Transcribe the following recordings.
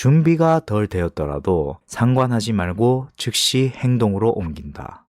준비가 덜 되었더라도 상관하지 말고 즉시 행동으로 옮긴다.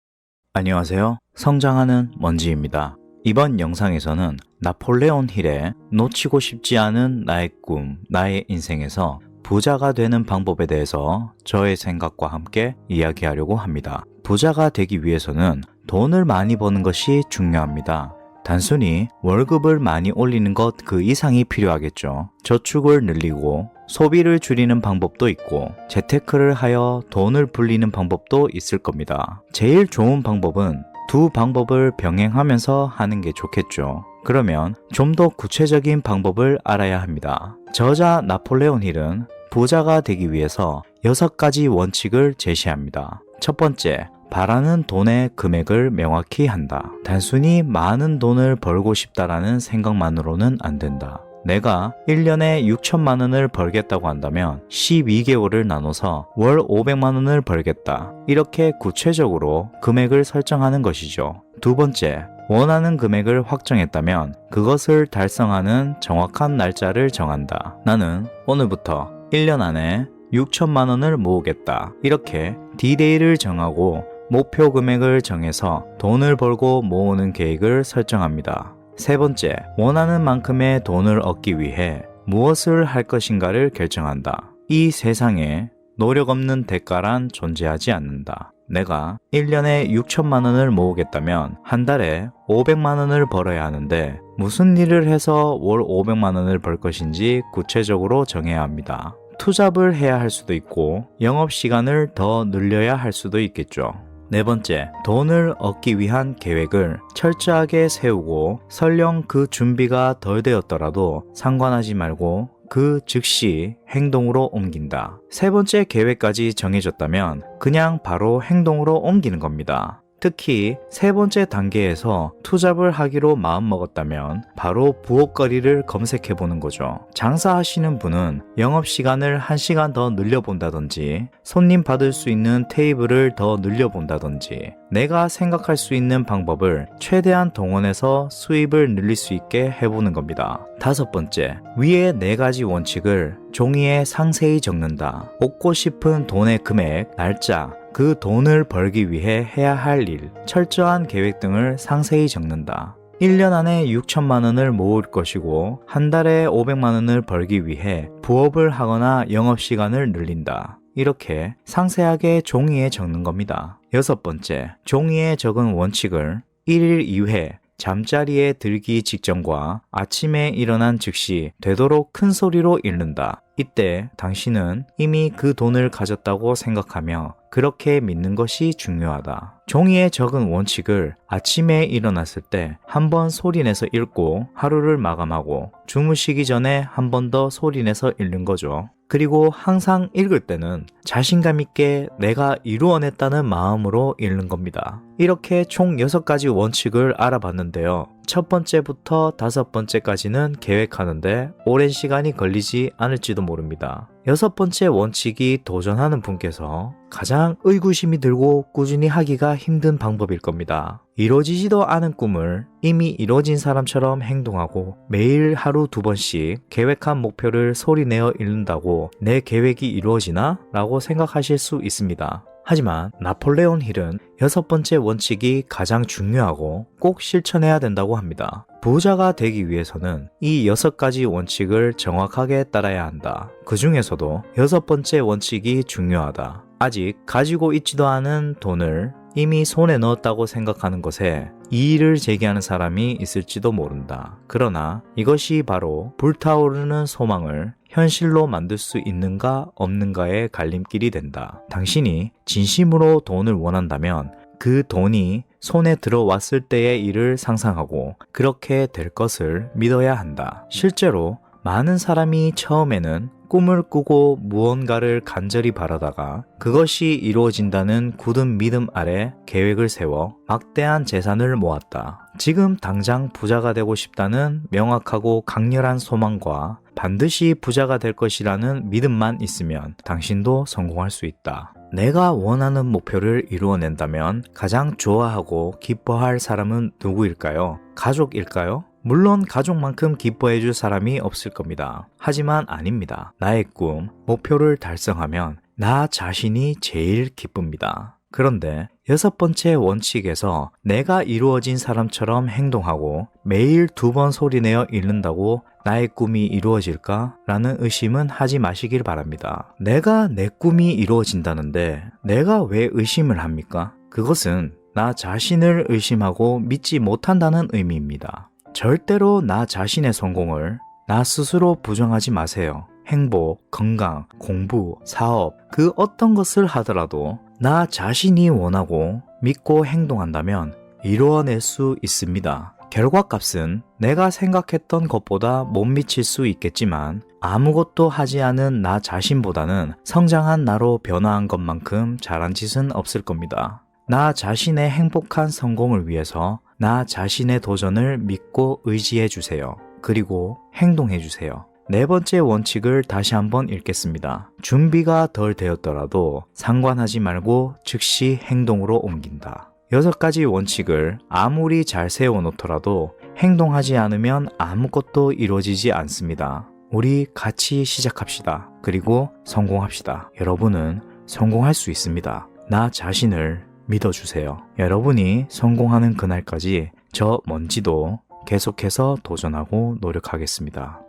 안녕하세요. 성장하는 먼지입니다. 이번 영상에서는 나폴레온 힐의 놓치고 싶지 않은 나의 꿈, 나의 인생에서 부자가 되는 방법에 대해서 저의 생각과 함께 이야기하려고 합니다. 부자가 되기 위해서는 돈을 많이 버는 것이 중요합니다. 단순히 월급을 많이 올리는 것 그 이상이 필요하겠죠. 저축을 늘리고 소비를 줄이는 방법도 있고 재테크를 하여 돈을 불리는 방법도 있을 겁니다. 제일 좋은 방법은 두 방법을 병행하면서 하는 게 좋겠죠. 그러면 좀 더 구체적인 방법을 알아야 합니다. 저자 나폴레온 힐은 부자가 되기 위해서 6가지 원칙을 제시합니다. 첫 번째, 바라는 돈의 금액을 명확히 한다. 단순히 많은 돈을 벌고 싶다라는 생각만으로는 안 된다. 내가 1년에 6천만 원을 벌겠다고 한다면 12개월을 나눠서 월 500만 원을 벌겠다. 이렇게 구체적으로 금액을 설정하는 것이죠. 두 번째, 원하는 금액을 확정했다면 그것을 달성하는 정확한 날짜를 정한다. 나는 오늘부터 1년 안에 6천만 원을 모으겠다. 이렇게 디데이를 정하고 목표 금액을 정해서 돈을 벌고 모으는 계획을 설정합니다. 세 번째, 원하는 만큼의 돈을 얻기 위해 무엇을 할 것인가를 결정한다. 이 세상에 노력 없는 대가란 존재하지 않는다. 내가 1년에 6천만 원을 모으겠다면 한 달에 500만 원을 벌어야 하는데 무슨 일을 해서 월 500만 원을 벌 것인지 구체적으로 정해야 합니다. 투잡을 해야 할 수도 있고 영업시간을 더 늘려야 할 수도 있겠죠. 네 번째, 돈을 얻기 위한 계획을 철저하게 세우고 설령 그 준비가 덜 되었더라도 상관하지 말고 그 즉시 행동으로 옮긴다. 세 번째 계획까지 정해졌다면 그냥 바로 행동으로 옮기는 겁니다. 특히 세 번째 단계에서 투잡을 하기로 마음먹었다면 바로 부업거리를 검색해 보는 거죠. 장사하시는 분은 영업시간을 1시간 더 늘려본다든지 손님 받을 수 있는 테이블을 더 늘려본다든지 내가 생각할 수 있는 방법을 최대한 동원해서 수입을 늘릴 수 있게 해보는 겁니다. 다섯 번째, 위의 4가지 원칙을 종이에 상세히 적는다. 얻고 싶은 돈의 금액, 날짜, 그 돈을 벌기 위해 해야 할 일, 철저한 계획 등을 상세히 적는다. 1년 안에 6천만 원을 모을 것이고 한 달에 500만 원을 벌기 위해 부업을 하거나 영업시간을 늘린다. 이렇게 상세하게 종이에 적는 겁니다. 여섯 번째, 종이에 적은 원칙을 1일 2회 잠자리에 들기 직전과 아침에 일어난 즉시 되도록 큰 소리로 읽는다. 이때 당신은 이미 그 돈을 가졌다고 생각하며 그렇게 믿는 것이 중요하다. 종이에 적은 원칙을 아침에 일어났을 때 한 번 소리내서 읽고 하루를 마감하고 주무시기 전에 한 번 더 소리내서 읽는 거죠. 그리고 항상 읽을 때는 자신감 있게 내가 이루어냈다는 마음으로 읽는 겁니다. 이렇게 총 6가지 원칙을 알아봤는데요. 첫 번째부터 5번째까지는 계획하는데 오랜 시간이 걸리지 않을지도 모릅니다. 6번째 원칙이 도전하는 분께서 가장 의구심이 들고 꾸준히 하기가 힘든 방법일 겁니다. 이루어지지도 않은 꿈을 이미 이루어진 사람처럼 행동하고 매일 하루 2번씩 계획한 목표를 소리내어 읽는다고 내 계획이 이루어지나? 라고 생각하실 수 있습니다. 하지만 나폴레온 힐은 6번째 원칙이 가장 중요하고 꼭 실천해야 된다고 합니다. 부자가 되기 위해서는 이 6가지 원칙을 정확하게 따라야 한다. 그 중에서도 6번째 원칙이 중요하다. 아직 가지고 있지도 않은 돈을 이미 손에 넣었다고 생각하는 것에 이의를 제기하는 사람이 있을지도 모른다. 그러나 이것이 바로 불타오르는 소망을 현실로 만들 수 있는가 없는가의 갈림길이 된다. 당신이 진심으로 돈을 원한다면 그 돈이 손에 들어왔을 때의 일을 상상하고 그렇게 될 것을 믿어야 한다. 실제로 많은 사람이 처음에는 꿈을 꾸고 무언가를 간절히 바라다가 그것이 이루어진다는 굳은 믿음 아래 계획을 세워 막대한 재산을 모았다. 지금 당장 부자가 되고 싶다는 명확하고 강렬한 소망과 반드시 부자가 될 것이라는 믿음만 있으면 당신도 성공할 수 있다. 내가 원하는 목표를 이루어낸다면 가장 좋아하고 기뻐할 사람은 누구일까요? 가족일까요? 물론 가족만큼 기뻐해줄 사람이 없을 겁니다. 하지만 아닙니다. 나의 꿈, 목표를 달성하면 나 자신이 제일 기쁩니다. 그런데 6번째 원칙에서 내가 이루어진 사람처럼 행동하고 매일 2번 소리내어 읽는다고 나의 꿈이 이루어질까? 라는 의심은 하지 마시길 바랍니다. 내가 내 꿈이 이루어진다는데 내가 왜 의심을 합니까? 그것은 나 자신을 의심하고 믿지 못한다는 의미입니다. 절대로 나 자신의 성공을 나 스스로 부정하지 마세요. 행복, 건강, 공부, 사업, 그 어떤 것을 하더라도 나 자신이 원하고 믿고 행동한다면 이루어낼 수 있습니다. 결과값은 내가 생각했던 것보다 못 미칠 수 있겠지만 아무것도 하지 않은 나 자신보다는 성장한 나로 변화한 것만큼 잘한 짓은 없을 겁니다. 나 자신의 행복한 성공을 위해서 나 자신의 도전을 믿고 의지해 주세요. 그리고 행동해 주세요. 4번째 원칙을 다시 한번 읽겠습니다. 준비가 덜 되었더라도 상관하지 말고 즉시 행동으로 옮긴다. 6가지 원칙을 아무리 잘 세워놓더라도 행동하지 않으면 아무것도 이루어지지 않습니다. 우리 같이 시작합시다. 그리고 성공합시다. 여러분은 성공할 수 있습니다. 나 자신을 믿어주세요. 여러분이 성공하는 그날까지 저 먼지도 계속해서 도전하고 노력하겠습니다.